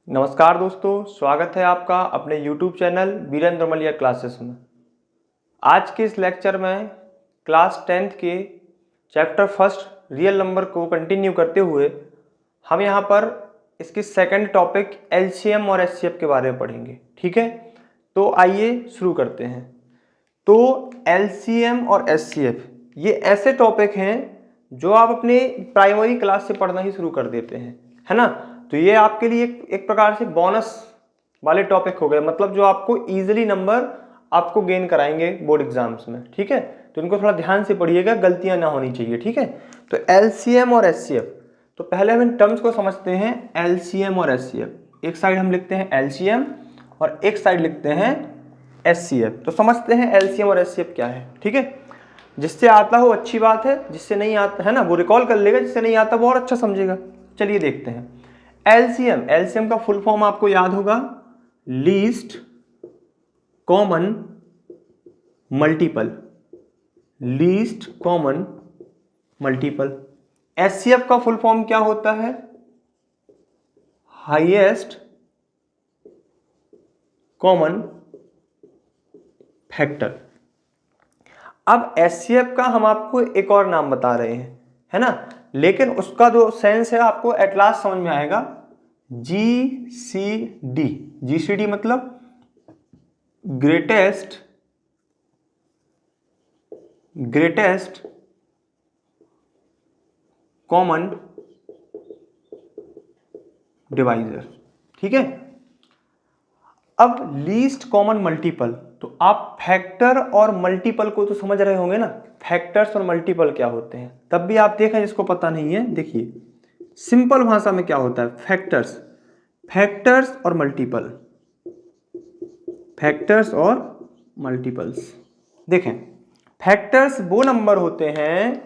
नमस्कार दोस्तों, स्वागत है आपका अपने YouTube चैनल वीरेंद्र मलिया क्लासेस में। आज के इस लेक्चर में क्लास 10th के चैप्टर फर्स्ट रियल नंबर को कंटिन्यू करते हुए हम यहाँ पर इसकी सेकंड टॉपिक LCM और SCF के बारे में पढ़ेंगे। ठीक है, तो आइए शुरू करते हैं। तो LCM और SCF ये ऐसे टॉपिक हैं जो आप अपने प्राइमरी क्लास से पढ़ना ही शुरू कर देते हैं, है ना। तो ये आपके लिए एक प्रकार से बोनस वाले टॉपिक हो गए, मतलब जो आपको इजीली नंबर आपको गेन कराएंगे बोर्ड एग्जाम्स में। ठीक है, तो इनको थोड़ा ध्यान से पढ़िएगा, गलतियां ना होनी चाहिए। ठीक है, तो LCM और SCF, तो पहले हम इन टर्म्स को समझते हैं। LCM और SCF, एक साइड हम लिखते हैं LCM और एक साइड लिखते हैं SCF। तो समझते हैं LCM और SCF क्या है। ठीक है, जिससे आता हो अच्छी बात है, जिससे नहीं आता है ना वो रिकॉल कर लेगा, जिससे नहीं आता वो और अच्छा समझेगा। चलिए देखते हैं। LCM का फुल फॉर्म आपको याद होगा, least common multiple. Least common multiple. SCF का फुल फॉर्म क्या होता है? Highest common factor. अब SCF का हम आपको एक और नाम बता रहे हैं, है ना, लेकिन उसका जो सेंस है आपको एट लास्ट समझ में आएगा। GCD। GCD मतलब ग्रेटेस्ट कॉमन डिवाइजर। ठीक है, अब लीस्ट कॉमन मल्टीपल, तो आप फैक्टर और मल्टीपल को तो समझ रहे होंगे ना। फैक्टर्स और मल्टीपल क्या होते हैं, तब भी आप देखें जिसको पता नहीं है। देखिए सिंपल भाषा में क्या होता है, फैक्टर्स और मल्टीपल। फैक्टर्स और मल्टीपल्स। देखें, फैक्टर्स वो नंबर होते हैं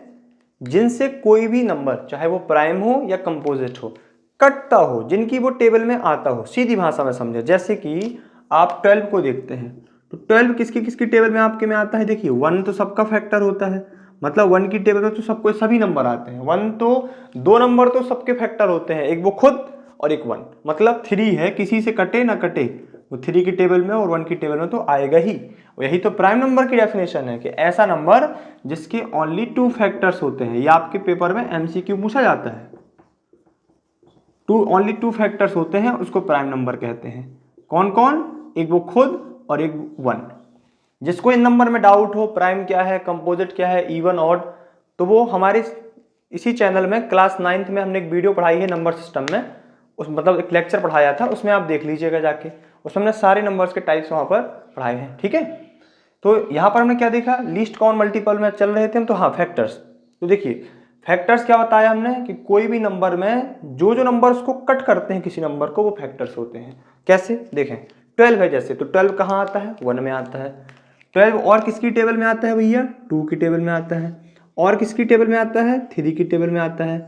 जिनसे कोई भी नंबर, चाहे वो प्राइम हो या कंपोजिट हो, कटता हो, जिनकी वो टेबल में आता हो। सीधी भाषा में समझे, जैसे कि आप 12 को देखते हैं, तो 12 किसकी किसकी टेबल में आपके में आता है? देखिए 1 तो सबका फैक्टर होता है, मतलब 1 की टेबल में तो सबको सभी नंबर आते हैं। 1 तो दो नंबर तो सबके फैक्टर होते हैं, एक वो खुद और एक 1, मतलब 3 है, किसी से कटे ना कटे वो 3 की टेबल में और 1 की टेबल में तो आएगा ही। यही तो प्राइम नंबर की डेफिनेशन है कि ऐसा नंबर जिसके ओनली 2 फैक्टर्स होते हैं। ये आपके पेपर में MCQ पूछा जाता है। ओनली 2 फैक्टर्स होते हैं, उसको प्राइम नंबर कहते हैं। कौन कौन? एक वो खुद और एक 1। जिसको इन नंबर में डाउट हो, प्राइम क्या है, कंपोजिट क्या है, इवन ऑड, तो वो हमारे इसी चैनल में क्लास 9th में हमने एक वीडियो पढ़ाई है नंबर सिस्टम में, उस मतलब एक लेक्चर पढ़ाया था, उसमें आप देख लीजिएगा जाके। उसमें हमने सारे नंबर्स के टाइप्स वहां पर पढ़ाए हैं। ठीक है, तो यहाँ पर हमने क्या देखा, लीस्ट कॉमन मल्टीपल में चल रहे थे हम, तो हाँ फैक्टर्स। तो देखिए फैक्टर्स क्या बताया हमने कि कोई भी नंबर में जो जो नंबर उसको कट करते हैं किसी नंबर को, वो फैक्टर्स होते हैं। कैसे? देखें 12 है जैसे, तो 12 कहाँ आता है? 1 में आता है। 12 और किसकी टेबल में आता है भैया? 2 की टेबल में आता है। और किसकी टेबल में आता है? 3 की टेबल में आता है,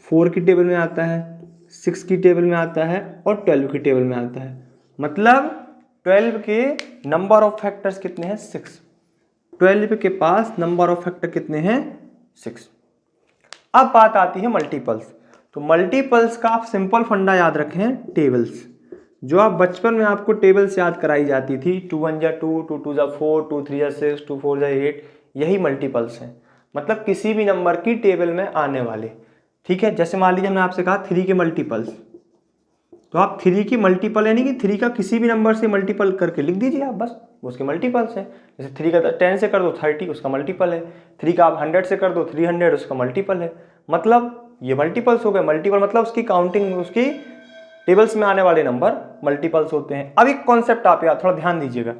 4 की टेबल में आता है, 6 की टेबल में आता है और 12 की टेबल में आता है। मतलब 12 के नंबर ऑफ फैक्टर्स कितने हैं? 6। 12 के पास नंबर ऑफ फैक्टर कितने हैं? 6। अब बात आती है मल्टीपल्स। तो मल्टीपल्स का आप सिंपल फंडा याद रखें, टेबल्स। जो आप बचपन में आपको टेबल्स याद कराई जाती थी, 2 1 जा 2, 2 2 जा 4, 2 3 जा 6, 2 4 जा 8, यही मल्टीपल्स हैं। मतलब किसी भी नंबर की टेबल में आने वाले। ठीक है, जैसे मान लीजिए हमने आपसे कहा 3 के मल्टीपल्स, तो आप 3 की मल्टीपल यानी कि 3 का किसी भी नंबर से मल्टीपल करके लिख दीजिए आप, बस वो उसके मल्टीपल्स हैं। जैसे 3 का 10 से कर दो 30, उसका मल्टीपल है। 3 का आप 100 से कर दो 300, उसका मल्टीपल है। मतलब ये मल्टीपल्स हो गए। मल्टीपल मतलब उसकी काउंटिंग, उसकी टेबल्स में आने वाले नंबर मल्टीपल्स होते हैं। अब एक कॉन्सेप्ट आप यार थोड़ा ध्यान दीजिएगा,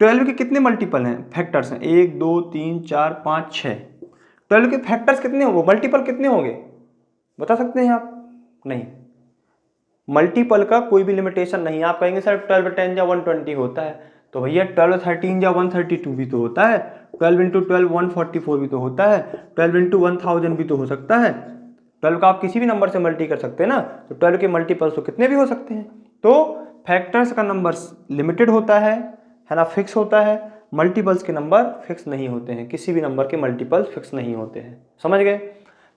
12 के कितने मल्टीपल हैं? फैक्टर्स हैं 1 2 3 4 5 6। 12 के फैक्टर्स कितने होंगे, मल्टीपल कितने होंगे, बता सकते हैं आप? नहीं, मल्टीपल का कोई भी लिमिटेशन नहीं है। आप कहेंगे सर 12 10 जा 120 होता है, तो भैया 12 13 जा 132 भी तो होता है, 12 इंटू 12 144 भी तो होता है, 12 इंटू 1000 भी तो हो सकता है। 12 का आप किसी भी नंबर से मल्टी कर सकते हैं ना, तो 12 के मल्टीपल्स तो कितने भी हो सकते हैं। तो फैक्टर्स का नंबर लिमिटेड होता है ना, फिक्स होता है। मल्टीपल्स के नंबर फिक्स नहीं होते हैं, किसी भी नंबर के मल्टीपल्स फिक्स नहीं होते हैं। समझ गए?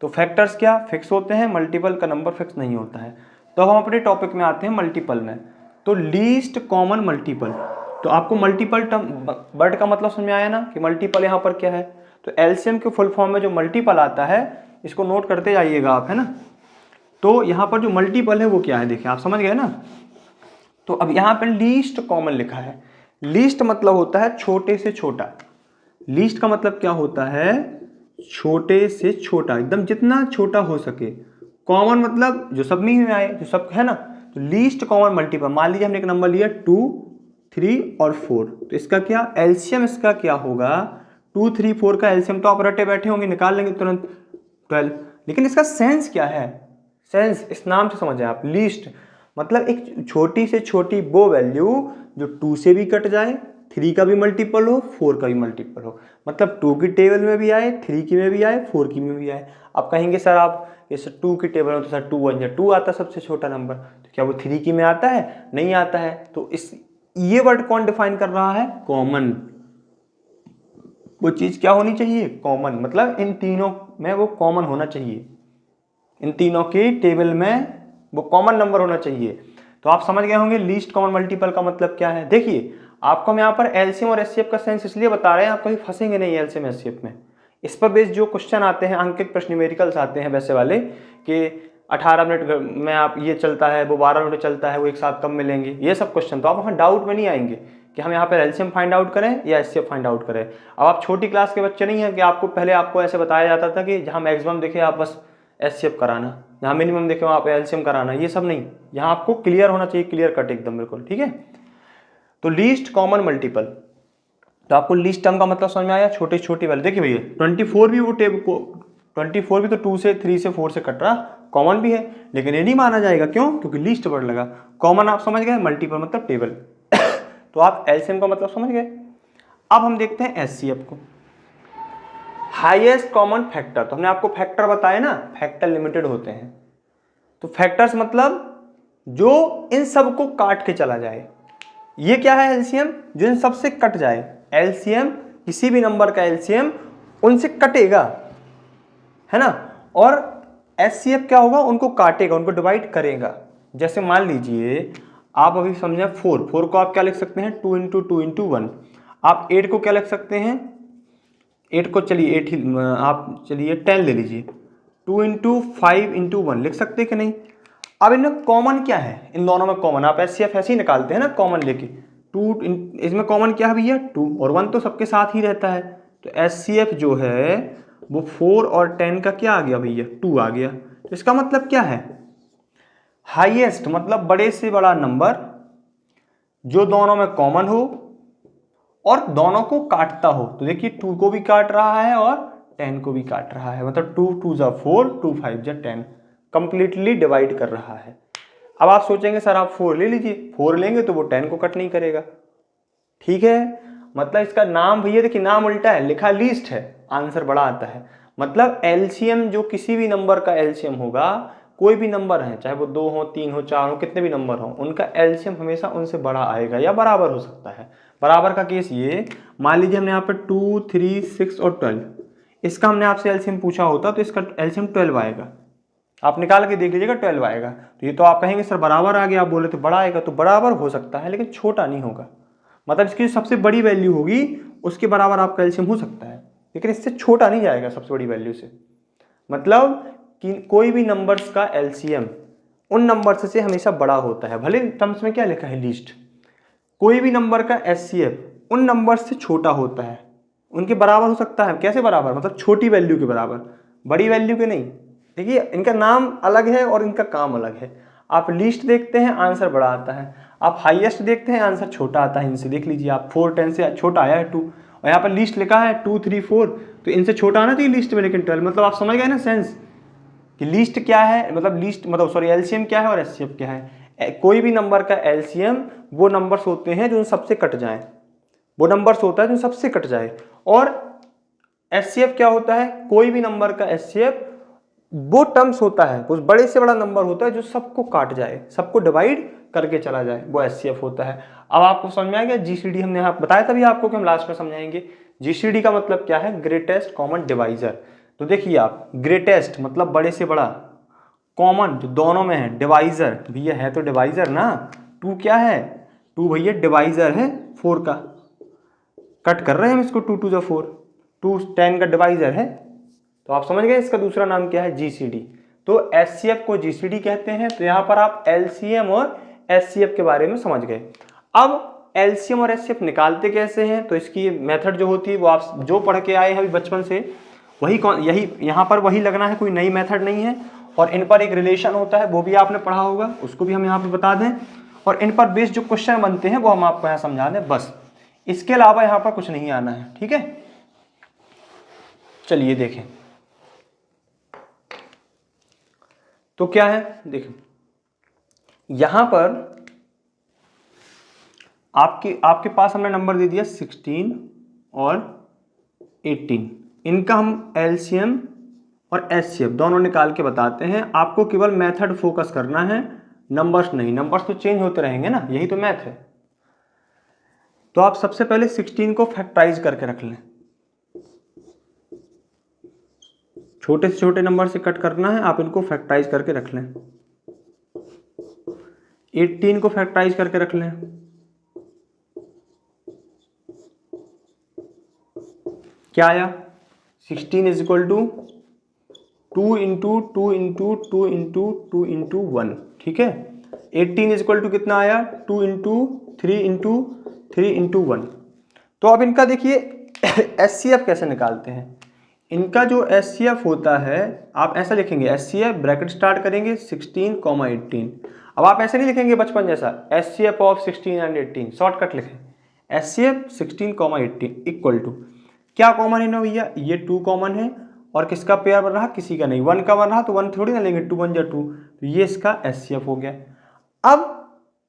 तो फैक्टर्स क्या फिक्स होते हैं, मल्टीपल का नंबर फिक्स नहीं होता है। तो हम अपने टॉपिक में आते हैं मल्टीपल में। तो लीस्ट कॉमन मल्टीपल, तो आपको मल्टीपल टर्म वर्ड का मतलब समझ में आया ना कि मल्टीपल यहाँ पर क्या है। तो एलसीएम के फुल फॉर्म में जो मल्टीपल आता है इसको नोट करते जाइएगा आप, है ना। तो यहाँ पर जो मल्टीपल है वो क्या है, देखिए आप समझ गए ना। तो अब यहाँ पर लीस्ट कॉमन लिखा है। लीस्ट मतलब होता है छोटे से छोटा। लीस्ट का मतलब क्या होता है, छोटे से छोटा, एकदम जितना छोटा हो सके। कॉमन मतलब जो सब में आए, जो सब है ना। तो लीस्ट कॉमन मल्टीपल, मान लीजिए हमने एक नंबर लिया 2, 3 और 4, तो इसका क्या एलसीएम इसका क्या होगा, 2, 3, 4 का एलसीएम तो आप रटे बैठे होंगे, निकाल लेंगे तुरंत 12। लेकिन इसका सेंस क्या है, सेंस इस नाम से समझ आप। लीस्ट मतलब एक छोटी से छोटी वो वैल्यू जो 2 से भी कट जाए, 3 का भी मल्टीपल हो, 4 का भी मल्टीपल हो। मतलब 2 की टेबल में भी आए, 3 की में भी आए, 4 की में भी आए। आप कहेंगे सर आप जैसे 2 की टेबल में तो सर 2 1 2 आता है सबसे छोटा नंबर, तो क्या वो 3 की में आता है, नहीं आता है। तो इस ये वर्ड कौन डिफाइन कर रहा है, कॉमन। वो चीज क्या होनी चाहिए, कॉमन, मतलब इन तीनों में वो कॉमन होना चाहिए, इन तीनों की टेबल में वो कॉमन नंबर होना चाहिए। तो आप समझ गए होंगे लीस्ट कॉमन मल्टीपल का मतलब क्या है। देखिए आपको हम यहाँ पर एलसीएम और एचसीएफ का सेंस इसलिए बता रहे हैं, आप कभी फंसेंगे नहीं एलसीएम एचसीएफ में। इस पर बेस्ड जो क्वेश्चन आते हैं, अंकित प्रश्न न्यूमेरिकल्स आते हैं वैसे वाले, कि 18 मिनट में आप ये चलता है, वो 12 मिनट चलता है, वो एक साथ कब मिलेंगे, ये सब क्वेश्चन, तो आप वहाँ डाउट में नहीं आएंगे कि हम यहाँ पर एलसीएम फाइंड आउट करें या एचसीएफ फाइंड आउट करें। अब आप छोटी क्लास के बच्चे नहीं हैं कि आपको पहले आपको ऐसे बताया जाता था कि जहाँ मैक्सिमम दिखे आप बस एचसीएफ कराना, जहाँ मिनिमम देखे वहाँ पे एलसीएम कराना, ये सब नहीं। यहाँ आपको क्लियर होना चाहिए, क्लियर कट एकदम बिल्कुल, ठीक है। तो लीस्ट कॉमन मल्टीपल, तो आपको लीस्ट टर्म का मतलब समझ में आया, छोटी छोटी वाली। देखिए भैया 24 भी वो टेबल को 24 भी तो 2 से 3 से 4 से कट रहा, कॉमन भी है, लेकिन ये नहीं माना जाएगा, क्यों, क्योंकि लीस्ट वर्ड लगा। कॉमन आप समझ गए, मल्टीपल मतलब टेबल। तो आप एलसीएम का मतलब समझ गए। अब हम देखते हैं एचसीएफ को, हाईएस्ट कॉमन फैक्टर। तो हमने आपको फैक्टर बताया ना, फैक्टर लिमिटेड होते हैं। तो फैक्टर्स मतलब जो इन सब को काट के चला जाए। ये क्या है, एलसीएम, जो इन सब से कट जाए। एलसीएम किसी भी नंबर का एलसीएम उनसे कटेगा, है ना। और एचसीएफ क्या होगा, उनको काटेगा, उनको डिवाइड करेगा। जैसे मान लीजिए आप अभी समझे 4 को आप क्या लिख सकते हैं, 2 × 2 × 1। आप 8 को क्या लिख सकते हैं, 8 को चलिए 8 ही आप चलिए 10 ले लीजिए, 2 × 5 × 1 लिख सकते हैं कि नहीं। अब इनमें कॉमन क्या है, इन दोनों में कॉमन आप एचसीएफ ऐसे ही निकालते हैं ना, कॉमन लेके 2, इसमें कॉमन क्या है भैया 2, और 1 तो सबके साथ ही रहता है। तो एचसीएफ जो है वो 4 और 10 का क्या आ गया भैया, 2 आ गया। तो इसका मतलब क्या है, हाईएस्ट मतलब बड़े से बड़ा नंबर जो दोनों में कॉमन हो और दोनों को काटता हो। तो देखिए 2 को भी काट रहा है और 10 को भी काट रहा है, मतलब 2 × 2 = 4, 2 × 5 = 10, कंप्लीटली डिवाइड कर रहा है। अब आप सोचेंगे सर आप 4 ले लीजिए, 4 लेंगे तो वो 10 को कट नहीं करेगा, ठीक है। मतलब इसका नाम भैया देखिए, नाम उल्टा है, लिखा लीस्ट है, आंसर बड़ा आता है। मतलब एलसीएम जो किसी भी नंबर का एलसीएम होगा, कोई भी नंबर है, चाहे वो 2 हो, 3 हो, 4 हो, कितने भी नंबर हो, उनका एलसीएम हमेशा उनसे बड़ा आएगा या बराबर हो सकता है। बराबर का केस ये, मान लीजिए हमने यहाँ पर 2, 3, 6 और 12, इसका हमने आपसे एलसीएम पूछा होता तो इसका एलसीएम 12 आएगा। आप निकाल के देख लीजिएगा 12 आएगा। तो ये तो आप कहेंगे सर बराबर आ गया, आप बोले तो बड़ा आएगा, तो बराबर हो सकता है लेकिन छोटा नहीं होगा। मतलब इसकी सबसे बड़ी वैल्यू होगी उसके बराबर आपका एलसीएम हो सकता है, लेकिन इससे छोटा नहीं जाएगा सबसे बड़ी वैल्यू से। मतलब कि कोई भी नंबर्स का एलसीएम उन नंबर्स से हमेशा बड़ा होता है, भले टर्म्स में क्या लिखा है लीस्ट। कोई भी नंबर का एचसीएफ उन नंबर से छोटा होता है, उनके बराबर हो सकता है। कैसे बराबर, मतलब छोटी वैल्यू के बराबर, बड़ी वैल्यू के नहीं। देखिए इनका नाम अलग है और इनका काम अलग है। आप लिस्ट देखते हैं आंसर बड़ा आता है, आप हाईएस्ट देखते हैं आंसर छोटा आता है। इनसे देख लीजिए आप 4, 10 से छोटा आया है 2, और यहाँ पर लिस्ट लिखा है 2, 3, 4, तो इनसे छोटा आना चाहिए लिस्ट में, लेकिन 12। मतलब आप समझ गए ना सेंस कि लिस्ट क्या है, मतलब लिस्ट मतलब सॉरी एलसीएम क्या है और एचसीएफ क्या है। कोई भी नंबर का एलसीएम वो नंबर्स होते हैं जो सबसे कट जाए, वो नंबर्स होता है जो सबसे कट जाए। और एचसीएफ क्या होता है, कोई भी नंबर का एचसीएफ वो टर्म्स होता है, उस बड़े से बड़ा नंबर होता है जो सबको काट जाए, सबको डिवाइड करके चला जाए, वो एचसीएफ होता है। अब आपको समझ में आ गया जीसीडी, हमने यहाँ बताया तभी आपको कि हम लास्ट में समझाएंगे। जीसीडी का मतलब क्या है, ग्रेटेस्ट कॉमन डिवाइजर। तो देखिए आप, ग्रेटेस्ट मतलब बड़े से बड़ा, कॉमन जो दोनों में है, डिवाइजर भैया है तो डिवाइजर ना, 2 क्या है, 2 भैया डिवाइजर है 4 का, कट कर रहे हैं हम इसको, 2 2 जा 4, 2 10 का डिवाइजर है। तो आप समझ गए इसका दूसरा नाम क्या है, जीसीडी। तो एचसीएफ को जीसीडी कहते हैं। तो यहाँ पर आप एलसीएम और एचसीएफ के बारे में समझ गए। अब एलसीएम और एचसीएफ निकालते कैसे हैं, तो इसकी मेथड जो होती है वो आप जो पढ़ के आए हैं अभी बचपन से वही यही यहाँ पर वही लगना है, कोई नई मेथड नहीं है। और इन पर एक रिलेशन होता है वो भी आपने पढ़ा होगा, उसको भी हम यहाँ पे बता दें। और इन पर बेस्ड जो क्वेश्चन बनते हैं वो हम आपको यहाँ समझा दें, बस इसके अलावा यहाँ पर कुछ नहीं आना है, ठीक है। चलिए देखें तो क्या है, देखें यहां पर आपके पास हमने नंबर दे दिया 16 और 18, इनका हम एलसीएम और एचसीएफ दोनों निकाल के बताते हैं। आपको केवल मेथड फोकस करना है, नंबर्स नहीं, नंबर्स तो चेंज होते रहेंगे ना, यही तो मैथ है। तो आप सबसे पहले 16 को फैक्टराइज करके रख लें, छोटे से छोटे नंबर से कट करना है, आप इनको फैक्टराइज करके रख लें। 18 को फैक्टराइज करके रख लें, क्या आया 16 is equal to 2 into 2 into 2 into 2 into 1, ठीक है। 18 इज इक्वल टू कितना आया 2 इंटू 3 इंटू 3 इंटू 1। तो अब इनका देखिए एचसीएफ कैसे निकालते हैं। इनका जो एचसीएफ होता है आप ऐसा लिखेंगे, एचसीएफ ब्रैकेट स्टार्ट करेंगे 16, 18। अब आप ऐसे नहीं लिखेंगे बचपन जैसा एचसीएफ ऑफ 16 एंड 18, शॉर्टकट लिखें एचसीएफ 16, 18 इक्वल टू क्या कॉमन है ना भैया, ये 2 कॉमन है और किसका पेयर बन रहा, किसी का नहीं, 1 का बन रहा तो 1 थोड़ी ना लेंगे, 2 1 जा 2, तो ये इसका एचसीएफ हो गया। अब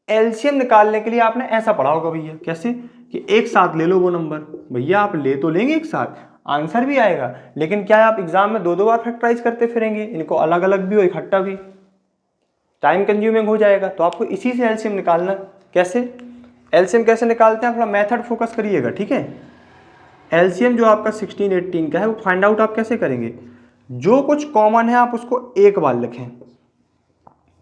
एलसीएम निकालने के लिए आपने ऐसा पढ़ा होगा भैया, कैसे कि एक साथ ले लो वो नंबर, भैया आप ले तो लेंगे एक साथ, आंसर भी आएगा, लेकिन क्या है आप एग्जाम में 2 बार फैक्टराइज करते फिरेंगे, इनको अलग अलग भी और इकट्ठा भी, टाइम कंज्यूमिंग हो जाएगा। तो आपको इसी से एलसीएम निकालना, कैसे एलसीएम कैसे निकालते हैं, अपना मेथड फोकस करिएगा, ठीक है। एलसीएम जो आपका 16 18 का है वो फाइंड आउट आप कैसे करेंगे, जो कुछ कॉमन है आप उसको एक बार लिखें,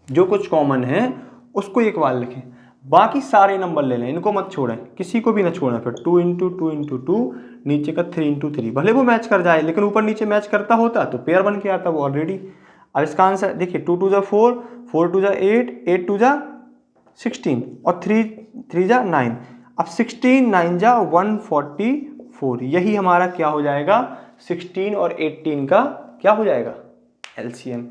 जो कुछ कॉमन है उसको एक बार लिखें, बाकी सारे नंबर ले लें, इनको मत छोड़ें, किसी को भी ना छोड़ें। फिर 2 इंटू 2 इंटू 2, नीचे का 3 इंटू 3, भले वो मैच कर जाए लेकिन ऊपर नीचे मैच करता होता तो पेयर बन के आता वो ऑलरेडी। अब इसका आंसर देखिए 2 2 जा 4, 4 2 जा 8, 8 2 जा 16 और 3 3 जा 9। अब 16 9 जा 144, यही हमारा क्या हो जाएगा 16 और 18 का क्या हो जाएगा एलसीएम।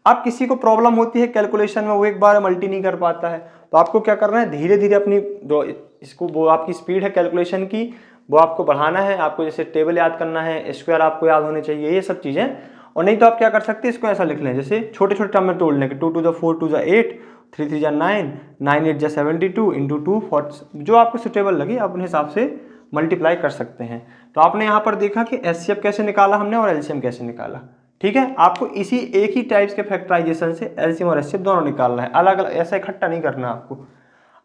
अब किसी को प्रॉब्लम होती है कैलकुलेशन में, वो एक बार मल्टी नहीं कर पाता है, तो आपको क्या करना है, धीरे धीरे अपनी जो इसको वो आपकी स्पीड है कैलकुलेशन की वो आपको बढ़ाना है। आपको जैसे टेबल याद करना है, स्क्वायर आपको याद होने चाहिए, ये सब चीज़ें। और नहीं तो आप क्या कर सकते हैं, इसको ऐसा लिख लें जैसे छोटे छोटे टर्म में तोड़ लें कि 2 2 जा 4, 2 जा 8, 3 3 जा 9, 9 8 जा 72 इंटू 2 40, जो आपको सुटेबल लगे आप अपने हिसाब से मल्टीप्लाई कर सकते हैं। तो आपने यहाँ पर देखा कि एचसीएफ कैसे निकाला हमने और एलसीएम कैसे निकाला, ठीक है। आपको इसी एक ही टाइप्स के फैक्टराइजेशन से एलसीएम और एचसीएफ दोनों निकालना है, अलग अलग ऐसा इकट्ठा नहीं करना आपको।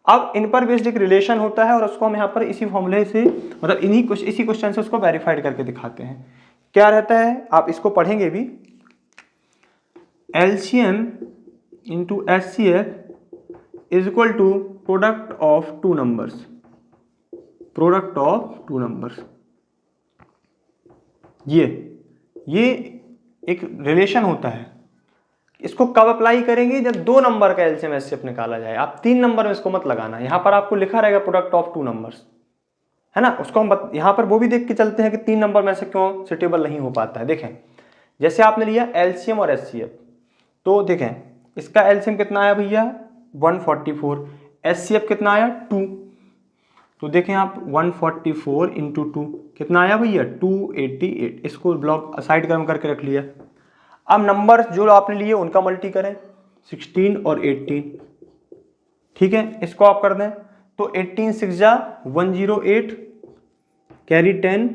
अब इन पर बेस्ड एक रिलेशन होता है और उसको हम यहाँ पर इसी फॉर्मूले से मतलब इसी क्वेश्चन से उसको वेरीफाइड करके दिखाते हैं। क्या रहता है आप इसको पढ़ेंगे भी, LCM into HCF is equal to product of two numbers, product of two numbers. ये एक रिलेशन होता है। इसको कब अप्लाई करेंगे, जब 2 नंबर का एलसीएम एचसीएफ निकाला जाए। आप 3 नंबर में इसको मत लगाना, यहाँ पर आपको लिखा रहेगा प्रोडक्ट ऑफ 2 नंबर्स, है ना। उसको हम यहाँ पर वो भी देख के चलते हैं कि 3 नंबर में से क्यों सुटेबल नहीं हो पाता है। देखें जैसे आपने लिया एलसीएम और एचसीएफ, तो देखें इसका एलसीएम कितना आया भैया 144, एचसीएफ कितना आया 2, तो देखें आप 144 इंटू 2 कितना आया भैया 288। इसको ब्लॉक साइड गर्म करके रख लिया। अब नंबर जो आपने लिए उनका मल्टी करें 16 और 18, ठीक है। इसको आप कर दें तो 18 6 जा 108, कैरी 10,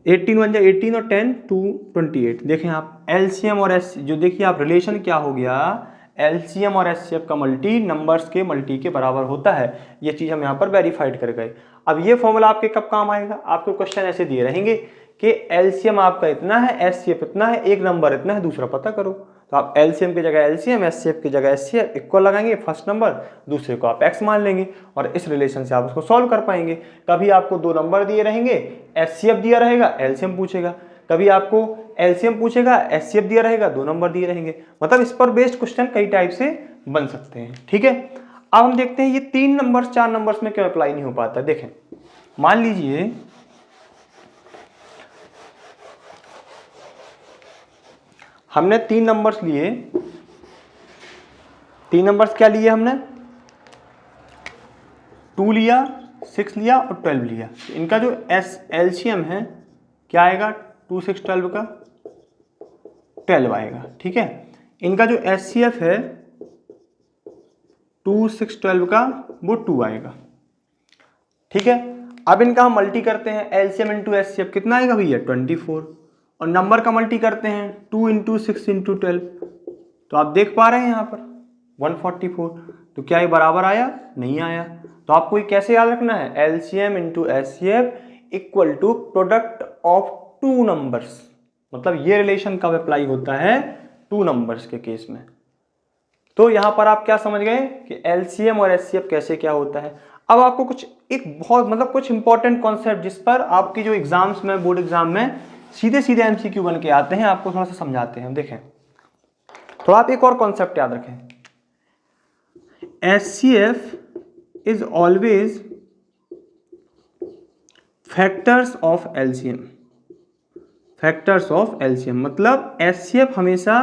18 1 जा 18 और 10 228। देखें आप एलसीएम और एच जो देखिए आप रिलेशन क्या हो गया, एलसीएम और एचसीएफ का मल्टी नंबर्स के मल्टी के बराबर होता है। ये चीज़ हम यहाँ पर वेरीफाइड कर गए। अब ये फॉर्मूला आपके कब काम आएगा, आपको क्वेश्चन ऐसे दिए रहेंगे कि एलसीएम आपका इतना है, एचसीएफ इतना है, एक नंबर इतना है, दूसरा पता करो। तो आप एलसीएम की जगह एलसीएम, एचसीएफ की जगह एचसीएफ इक्वल लगाएंगे, फर्स्ट नंबर दूसरे को आप एक्स मान लेंगे और इस रिलेशन से आप उसको सॉल्व कर पाएंगे। कभी आपको दो नंबर दिए रहेंगे, एचसीएफ दिया रहेगा, एलसीएम पूछेगा, कभी आपको एलसीएम पूछेगा, एचसीएफ दिया रहेगा, दो नंबर दिए रहेंगे। मतलब इस पर बेस्ड क्वेश्चन कई टाइप से बन सकते हैं। ठीक है, अब हम देखते हैं ये 3 नंबर 4 नंबर्स में क्यों अप्लाई नहीं हो पाता। देखें, मान लीजिए हमने 3 नंबर्स लिए, 3 नंबर्स क्या लिए हमने, 2 लिया, 6 लिया और 12 लिया। इनका जो एलसीएम है क्या आएगा, 2 6 12 का 12 आएगा। ठीक है, इनका जो एचसीएफ है 2 6 12 का वो 2 आएगा। ठीक है, अब इनका हम मल्टी करते हैं, एलसीएम इंटू एचसीएफ कितना आएगा भैया 24, और नंबर का मल्टी करते हैं 2 इंटू 6 इंटू 12, तो आप देख पा रहे हैं यहाँ पर 144। तो क्या ये बराबर आया, नहीं आया। तो आपको ये कैसे याद रखना है, LCM into HCF equal to product of 2 numbers. मतलब ये रिलेशन कब अप्लाई होता है, 2 नंबर्स के केस में। तो यहां पर आप क्या समझ गए कि एलसीएम और एचसीएफ कैसे क्या होता है। अब आपको कुछ एक बहुत मतलब कुछ इंपॉर्टेंट कॉन्सेप्ट जिस पर आपकी जो एग्जाम्स में, बोर्ड एग्जाम में सीधे सीधे एमसीक्यू बन के आते हैं, आपको थोड़ा सा समझाते हैं। देखें, तो आप एक और कॉन्सेप्ट याद रखें, HCF is always factors of LCM. Factors of LCM मतलब एचसीएफ हमेशा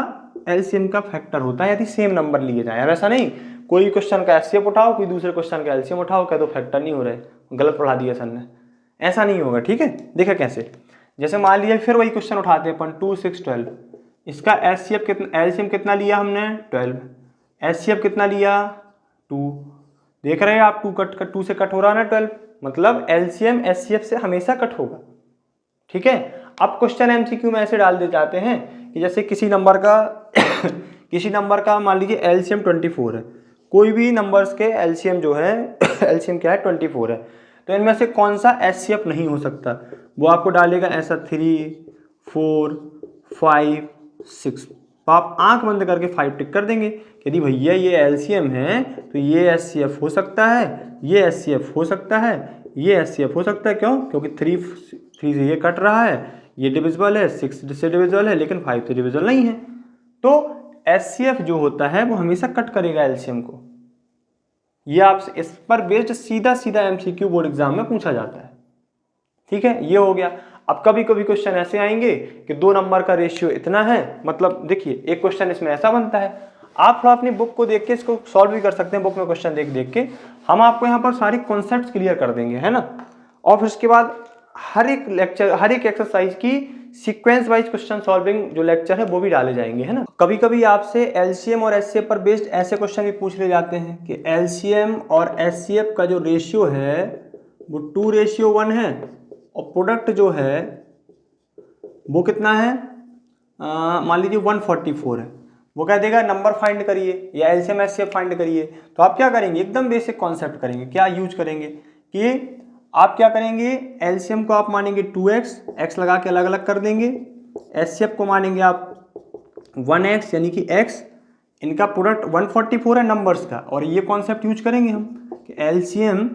एलसीएम का फैक्टर होता है यदि सेम नंबर लिए जाए। अब ऐसा नहीं कोई क्वेश्चन का एचसीएफ उठाओ, कोई दूसरे क्वेश्चन का एलसीएम उठाओ, कह दो फैक्टर नहीं हो रहे, गलत पढ़ा दिया सर ने, ऐसा नहीं होगा। ठीक है, देखा कैसे, जैसे मान लिया फिर वही क्वेश्चन उठाते हैं अपन 2 6 12, इसका एचसीएफ कितना, एलसीएम कितना लिया हमने 12, एचसीएफ कितना लिया 2, देख रहे हैं आप 2 से कट हो रहा है ना 12, मतलब एलसीएम एचसीएफ से हमेशा कट होगा। ठीक है, अब क्वेश्चन एमसीक्यू में ऐसे डाल दे जाते हैं कि जैसे किसी नंबर का किसी नंबर का मान लीजिए एलसीएम 24 है, कोई भी नंबर्स के एलसीएम जो है एलसीएम क्या है 24 है, तो इनमें से कौन सा एचसीएफ नहीं हो सकता, वो आपको डालेगा ऐसा 3 4 5 6, तो आप आंख बंद करके 5 टिक कर देंगे कि यदि भैया ये एलसीएम है तो ये एचसीएफ हो सकता है, ये एचसीएफ हो सकता है, ये एचसीएफ हो सकता है। क्यों, क्योंकि 3 से ये कट रहा है, ये डिविजिबल है, 6 से डिविजिबल है, लेकिन 5 से डिविजिबल नहीं है। तो एचसीएफ जो होता है वो हमेशा कट करेगा एलसीएम को। ये आपसे इस पर बेस्ड सीधा सीधा एमसीक्यू बोर्ड एग्जाम में पूछा जाता है। ठीक है, ये हो गया। अब कभी कभी क्वेश्चन ऐसे आएंगे कि 2 नंबर का रेशियो इतना है, मतलब देखिए एक क्वेश्चन इसमें ऐसा बनता है, आप थोड़ा अपनी बुक को देख के इसको सॉल्व भी कर सकते हैं, बुक में क्वेश्चन देख देख के हम आपको यहाँ पर सारी कॉन्सेप्ट्स क्लियर कर देंगे, है ना। और फिर उसके बाद हर एक लेक्चर, हर एक एक्सरसाइज की सीक्वेंस वाइज क्वेश्चन सॉल्विंग जो लेक्चर है वो भी डाले जाएंगे, है ना। कभी कभी आपसे एलसीएम और एचसीएफ पर बेस्ड ऐसे क्वेश्चन भी पूछ ले जाते हैं कि एलसीएम और एचसीएफ का जो रेशियो है वो 2:1 है, और प्रोडक्ट जो है वो कितना है, मान लीजिए 144 है, वो क्या देगा, नंबर फाइंड करिए या एलसीएम एचसीएफ फाइंड करिए। तो आप क्या करेंगे, एकदम बेसिक कॉन्सेप्ट करेंगे, क्या यूज करेंगे कि आप क्या करेंगे, एलसीएम को आप मानेंगे 2x, x लगा के अलग अलग कर देंगे, एचसीएफ को मानेंगे आप 1x यानी कि x, इनका प्रोडक्ट 144 है नंबर्स का, और ये कॉन्सेप्ट यूज करेंगे हम कि LCM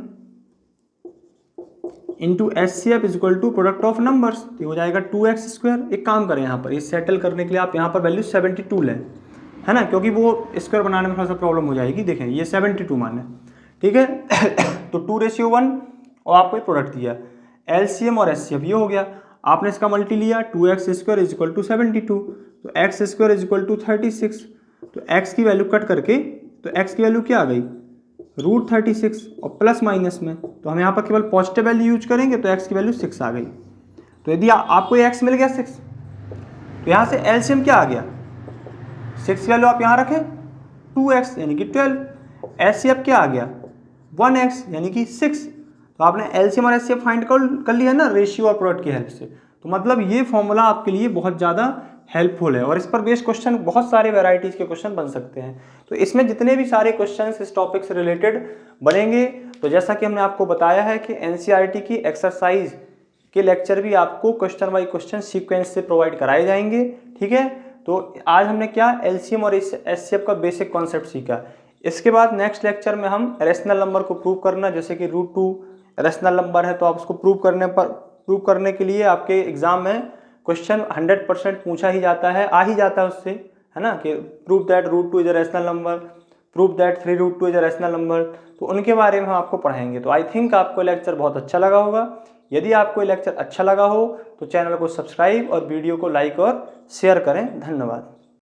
into HCF is equal to product of numbers, ये हो जाएगा 2x²। एक काम करें यहाँ पर, ये सेटल करने के लिए आप यहाँ पर वैल्यू 72 लें, है ना, क्योंकि वो स्क्वायर बनाने में थोड़ा सा प्रॉब्लम हो जाएगी। देखें ये 72 माने, ठीक है तो 2:1 और आपको एक प्रोडक्ट दिया एलसीएम और एचसीएफ, ये हो गया। आपने इसका मल्टी लिया 2x² इज इक्वल टू 72, तो x² इज इक्वल टू 36, तो x की वैल्यू कट करके, तो x की वैल्यू क्या आ गई √36 और प्लस माइनस में, तो हम यहाँ पर केवल पॉजिटिव वैल्यू यूज करेंगे, तो x की वैल्यू 6 आ गई। तो यदि आपको ये x मिल गया 6, तो यहाँ से एलसीएम क्या आ गया 6 की वैल्यू आप यहाँ रखें 2x यानी कि 12, एचसीएफ क्या आ गया 1x यानी कि 6। तो आपने एलसीएम और एचसीएफ फाइंड कर लिया ना रेशियो और प्रोडक्ट की हेल्प से। तो मतलब ये फॉर्मूला आपके लिए बहुत ज़्यादा हेल्पफुल है, और इस पर बेस्ड क्वेश्चन बहुत सारे वैरायटीज़ के क्वेश्चन बन सकते हैं। तो इसमें जितने भी सारे क्वेश्चन इस टॉपिक से रिलेटेड बनेंगे, तो जैसा कि हमने आपको बताया है कि एनसीईआरटी की एक्सरसाइज के लेक्चर भी आपको क्वेश्चन बाई क्वेश्चन सीक्वेंस से प्रोवाइड कराए जाएंगे। ठीक है, तो आज हमने क्या एलसीएम और एचसीएफ का बेसिक कॉन्सेप्ट सीखा। इसके बाद नेक्स्ट लेक्चर में हम रेशनल नंबर को प्रूव करना, जैसे कि √2 रेशनल नंबर है तो आप उसको प्रूव करने के लिए आपके एग्जाम में क्वेश्चन 100% पूछा ही जाता है, आ ही जाता है उससे, है ना, कि prove that √2 is a rational number, prove that 3√2 is a rational number. तो उनके बारे में हम आपको पढ़ाएंगे। तो आई थिंक आपको लेक्चर बहुत अच्छा लगा होगा। यदि आपको लेक्चर अच्छा लगा हो तो चैनल को सब्सक्राइब और वीडियो को लाइक और शेयर करें। धन्यवाद।